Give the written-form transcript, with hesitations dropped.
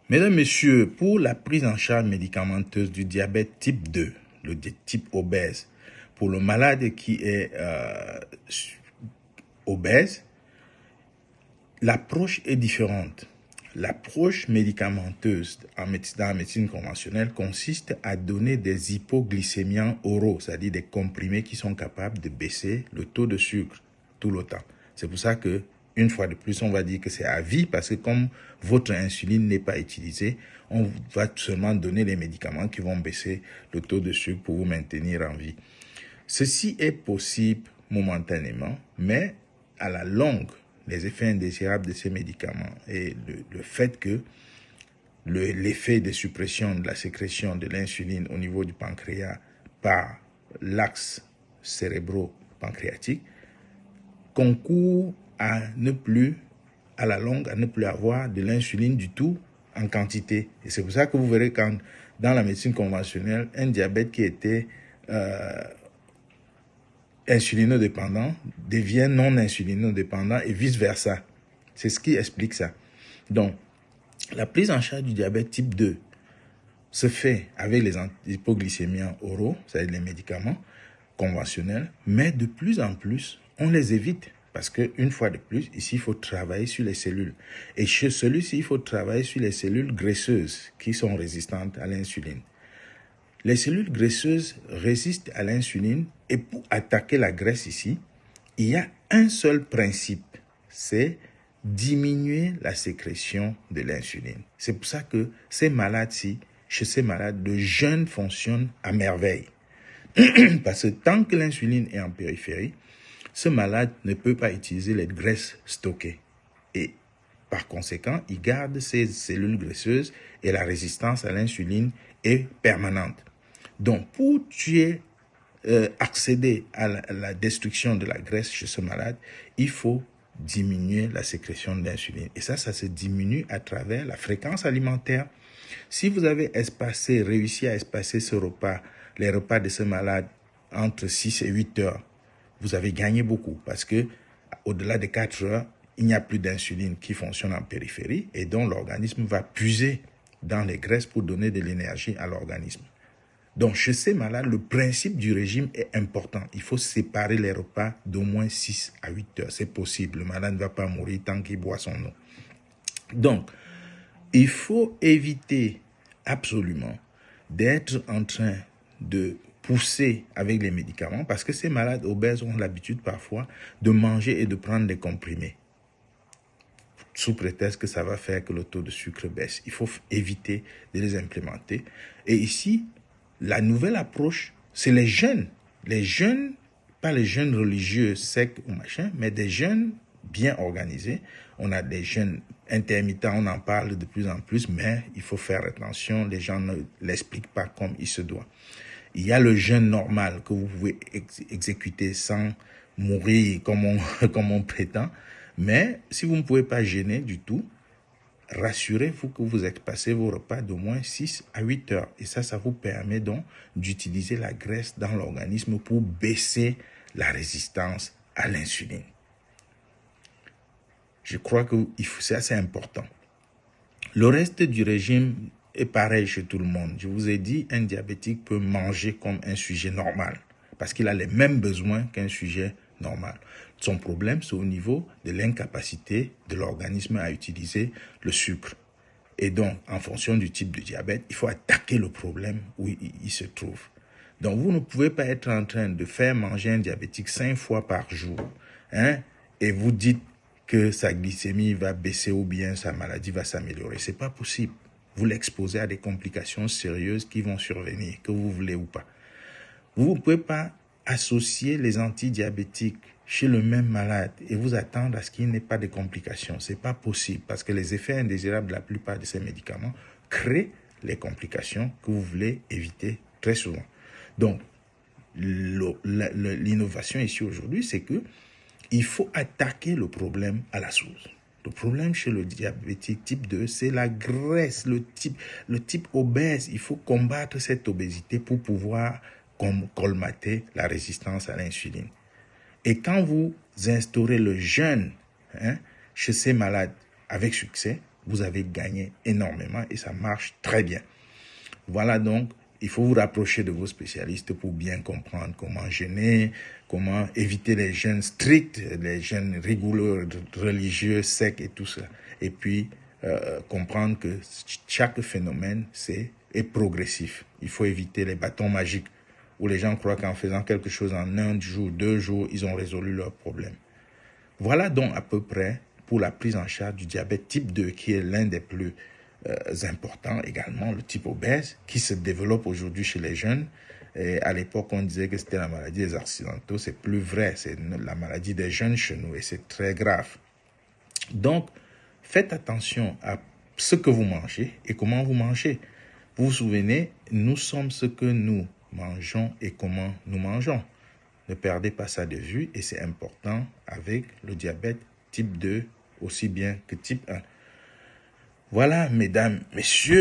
Mesdames, Messieurs, pour la prise en charge médicamenteuse du diabète type 2, le type obèse, pour le malade qui est obèse, l'approche est différente. L'approche médicamenteuse dans la médecine conventionnelle consiste à donner des hypoglycémiants oraux, c'est-à-dire des comprimés qui sont capables de baisser le taux de sucre tout le temps. C'est pour ça que, une fois de plus, on va dire que c'est à vie, parce que comme votre insuline n'est pas utilisée, on va seulement donner les médicaments qui vont baisser le taux de sucre pour vous maintenir en vie. Ceci est possible momentanément, mais à la longue, les effets indésirables de ces médicaments et le fait que l'effet de suppression de la sécrétion de l'insuline au niveau du pancréas par l'axe cérébro-pancréatique concourt à ne plus, à la longue, à ne plus avoir de l'insuline du tout en quantité. Et c'est pour ça que vous verrez quand, dans la médecine conventionnelle, un diabète qui était insulinodépendant devient non insulinodépendant et vice-versa. C'est ce qui explique ça. Donc, la prise en charge du diabète type 2 se fait avec les hypoglycémiants oraux, c'est-à-dire les médicaments conventionnels, mais de plus en plus, on les évite. Parce qu'une fois de plus, ici, il faut travailler sur les cellules. Et chez celui-ci, il faut travailler sur les cellules graisseuses qui sont résistantes à l'insuline. Les cellules graisseuses résistent à l'insuline et pour attaquer la graisse ici, il y a un seul principe, c'est diminuer la sécrétion de l'insuline. C'est pour ça que chez ces malades, le jeûne fonctionne à merveille. Parce que tant que l'insuline est en périphérie, ce malade ne peut pas utiliser les graisses stockées. Et par conséquent, il garde ses cellules graisseuses et la résistance à l'insuline est permanente. Donc, pour accéder à la destruction de la graisse chez ce malade, il faut diminuer la sécrétion d'insuline. Et ça se diminue à travers la fréquence alimentaire. Si vous avez réussi à espacer les repas de ce malade entre 6 et 8 heures, vous avez gagné beaucoup parce que au-delà de 4 heures, il n'y a plus d'insuline qui fonctionne en périphérie et donc l'organisme va puiser dans les graisses pour donner de l'énergie à l'organisme. Donc, chez ces malades, le principe du régime est important. Il faut séparer les repas d'au moins 6 à 8 heures. C'est possible. Le malade ne va pas mourir tant qu'il boit son eau. Donc, il faut éviter absolument d'être en train de pousser avec les médicaments parce que ces malades obèses ont l'habitude parfois de manger et de prendre des comprimés sous prétexte que ça va faire que le taux de sucre baisse. Il faut éviter de les implémenter. Et ici, la nouvelle approche, c'est les jeûnes. Les jeûnes, pas les jeûnes religieux secs ou machin, mais des jeûnes bien organisés. On a des jeûnes intermittents, on en parle de plus en plus, mais il faut faire attention, les gens ne l'expliquent pas comme il se doit. Il y a le jeûne normal que vous pouvez exécuter sans mourir comme on prétend, mais si vous ne pouvez pas jeûner du tout, rassurez-vous que vous espacez vos repas d'au moins 6 à 8 heures. Et ça vous permet donc d'utiliser la graisse dans l'organisme pour baisser la résistance à l'insuline. Je crois que c'est assez important. Le reste du régime est pareil chez tout le monde. Je vous ai dit, un diabétique peut manger comme un sujet normal parce qu'il a les mêmes besoins qu'un sujet normal. Son problème, c'est au niveau de l'incapacité de l'organisme à utiliser le sucre. Et donc, en fonction du type de diabète, il faut attaquer le problème où il se trouve. Donc, vous ne pouvez pas être en train de faire manger un diabétique 5 fois par jour, et vous dites que sa glycémie va baisser ou bien sa maladie va s'améliorer. C'est pas possible. Vous l'exposez à des complications sérieuses qui vont survenir, que vous voulez ou pas. Vous ne pouvez pas associer les antidiabétiques chez le même malade et vous attendre à ce qu'il n'y ait pas de complications. C'est pas possible parce que les effets indésirables de la plupart de ces médicaments créent les complications que vous voulez éviter très souvent. Donc, l'innovation ici aujourd'hui, c'est que il faut attaquer le problème à la source. Le problème chez le diabétique type 2, c'est la graisse, le type obèse. Il faut combattre cette obésité pour pouvoir colmater la résistance à l'insuline. Et quand vous instaurez le jeûne chez ces malades avec succès, vous avez gagné énormément et ça marche très bien. Voilà donc, il faut vous rapprocher de vos spécialistes pour bien comprendre comment jeûner, comment éviter les jeûnes stricts, les jeûnes rigoureux, religieux, secs et tout ça. Et puis, comprendre que chaque phénomène est progressif. Il faut éviter les bâtons magiques où les gens croient qu'en faisant quelque chose en 1 jour, 2 jours, ils ont résolu leur problème. Voilà donc à peu près pour la prise en charge du diabète type 2 qui est l'un des plus importants également, le type obèse qui se développe aujourd'hui chez les jeunes. Et à l'époque, on disait que c'était la maladie des Occidentaux. C'est plus vrai, c'est la maladie des jeunes chez nous et c'est très grave. Donc, faites attention à ce que vous mangez et comment vous mangez. Vous vous souvenez, nous sommes ce que nous mangeons et comment nous mangeons. Ne perdez pas ça de vue et c'est important avec le diabète type 2 aussi bien que type 1. Voilà, mesdames, messieurs.